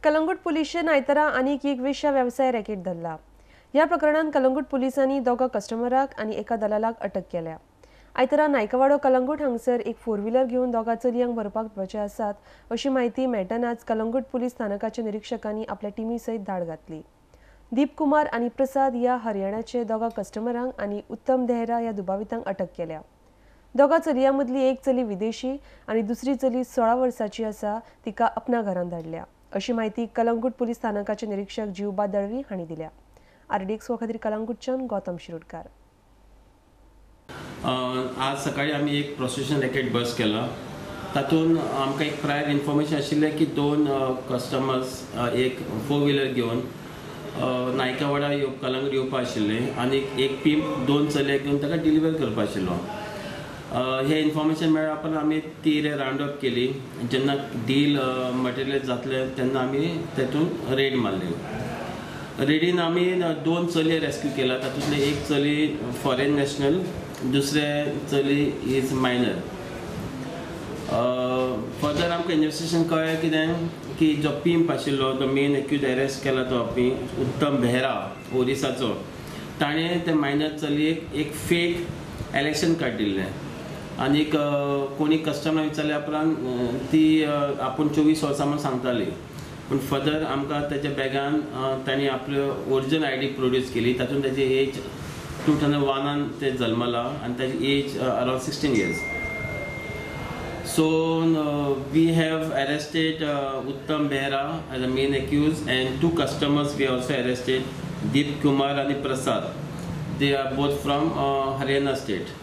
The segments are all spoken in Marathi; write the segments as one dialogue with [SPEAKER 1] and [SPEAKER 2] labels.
[SPEAKER 1] कलंगूट पुलिशेन आयतारा आनीक एक वेश्या व्यवसाय रॅकेट धरला। ह्या प्रकरणात कलंगूट पुलिसांनी दोगा कस्टमराक आनी एका दलालाक अटक केल्या। आयतारा नायकवाडो कलंगूट हांगसर एक 4 व्हीलर घेवन दोगा चलयांक व्हरपाक वचे आसात अशी माहिती मेळटनाच कलंगूट पुलीस स्थानकाच्या निरीक्षकांनी आपल्या टीमी सयत धाड घातली। दीप कुमार आनी प्रसाद ह्या हरियाणाचे दोगा कस्टमरांक आनी उत्तम देहरा ह्या दुबावितांक अटक केल्या। दोगा चलयां मदली एक चली विदेशी आनी दुसरी चली 16 वर्सांची आसा, तिका आपणा घरांत धाडल्या अशी माहिती कलंगूट पुलीस स्थानकाचे निरीक्षक जीवबा दळवी हांणी दिल्या। आरडीएक्स खातीर कलंगूटच्यान गौतम शिरोडकार।
[SPEAKER 2] आज सकाळी आम्ही एक प्रोस्टिट्यूशन रॅकेट बस्ट केला। तातून आमकां एक प्रायर इन्फॉर्मेशन आशिल्लें की दोन कस्टमर्स एक 4 व्हीलर घेवन नायकावाडा कलंगूट येवपा आशिल्ले आनी एक पिंप दोन चलयांक घेवन ताका डिलिव्हर करपा आशिल्लो। हे इन्फॉर्मेशन मेळ्ळा उपरांत आमी ती एरिया रावंड अप केली। जेन्ना डील मटेरियल जातले तेन्ना आमी तेतून रेड मारली। रेडीन आमी दोन चलये रेस्क्यू केला। तातूंतले एक चली फॉरेन नॅशनल, दुसरे चली इज मायनर। फर्दर आमकां इन्वेस्टिगेशन कळ्ळें कितें की जो पिंप आशिल्लो तो मेन एक्यूज अरेस्ट केला तो पिंप उत्तम बेहरा ओरिसाचो, ताणें ते मायनर चलयेक एक फेक इलेक्शन कार्ड दिल्लें आनी कोणी कस्टमर विचारल्या उपरांत ती आपूण 24 वर्सां म्हणून सांगताली। पूण फर्दर आमकां तेच्या बॅगान ताणी आपल्यो ओरिजिनल आयडी प्रोड्यूस केली। तातूंत तेजी एज 2001 ते जल्मला आनी तेजी age around 16 years। So we have arrested Uttam Behra as a main accused and 2 customers we also arrested, Deep Kumar and Prasad. They are both from Haryana state.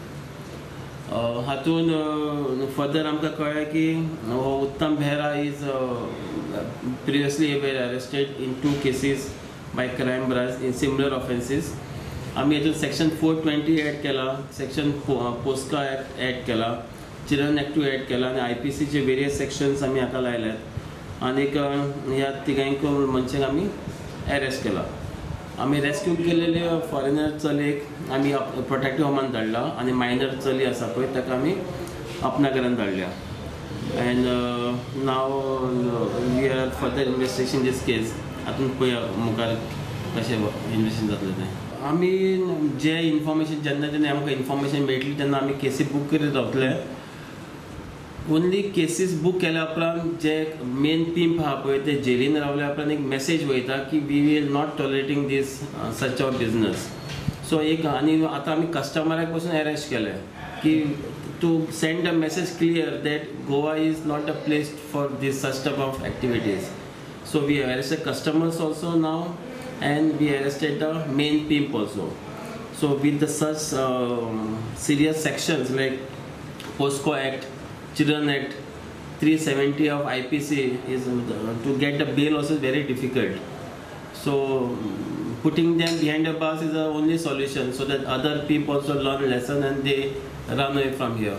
[SPEAKER 2] हातून फर्दर आमकां कळ्ळें की उत्तम Behera is previously arrested in 2 cases by crime branch in similar offences. आमी हेतून सेक्शन 420 एड केला, सेक्शन पोस्का एड केला, चिल्ड्रन एक्ट 2 एड केला आनी IPCचे वेरियस सेक्शन्स आमी हाका लायल्यात आनीक ह्या तिगांक मनशांक आमी अरेस्ट केला। आमी रेस्क्यू केलेले फॉरेनर चलयेक आमी प्रोटेक्टीव होमान धाडला आनी मायनर चली आसा पळय ताका आमी आपणा घरांत धाडल्या। And now we are further investigation this case. हातून पळया मुखार कशें इन्वेस्टिगेशन जातलें तें। आमी जे इन्फॉर्मेशन जेन्ना आमकां इन्फॉर्मेशन मेळटली तेन्ना आमी केसी बूक करीत रावतले। ओन्ली केसीस बूक केल्या उपरांत जे मेन पिंप आहा पळय ते जेलीन रावल्या उपरांत एक मेसेज वयता की we will not tolerating these such of business. So एक आनी आतां आमी कस्टमराक पासून अरेस्ट केले की to send a message clear that Goa is not a place for these such type of activities. So we arrested customers also now and we arrested the main pimp also. So with the such serious sections like POSCO Act, Children Act, 370 of IPC is to get the bail also very difficult. So putting them behind the bars is the only solution so that other people also learn lesson and they run away from here.